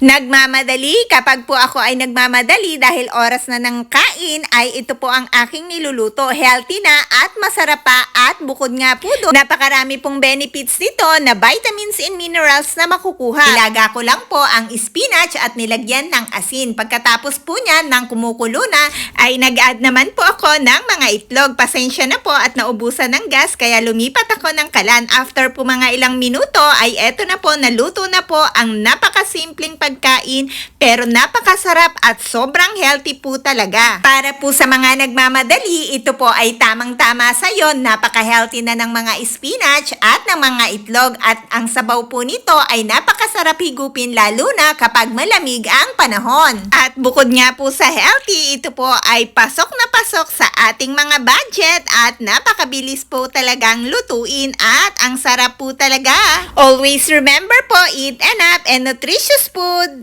Nagmamadali. Kapag po ako ay nagmamadali dahil oras na ng kain, ay ito po ang aking niluluto. Healthy na at masarap pa at bukod nga po doon, napakarami pong benefits dito na vitamins and minerals na makukuha. Ilaga ko lang po ang spinach at nilagyan ng asin. Pagkatapos po niyan ng kumukulo na, ay nag-add naman po ako ng mga itlog. Pasensya na po at naubusan ng gas kaya lumipat ako ng kalan. After po mga ilang minuto ay eto na po, naluto na po ang napakasimpleng pagkain pero napakasarap at sobrang healthy po talaga. Para po sa mga nagmamadali, ito po ay tamang-tama sa yon. Napaka-healthy na ng mga spinach at ng mga itlog at ang sabaw po nito ay napakasarap higupin lalo na kapag malamig ang panahon. At bukod nga po sa healthy, ito po ay pasok na pasok sa ating mga budget at napakabilis po talagang lutuin at ang sarap po talaga. Always remember po, eat enough and nutritious food.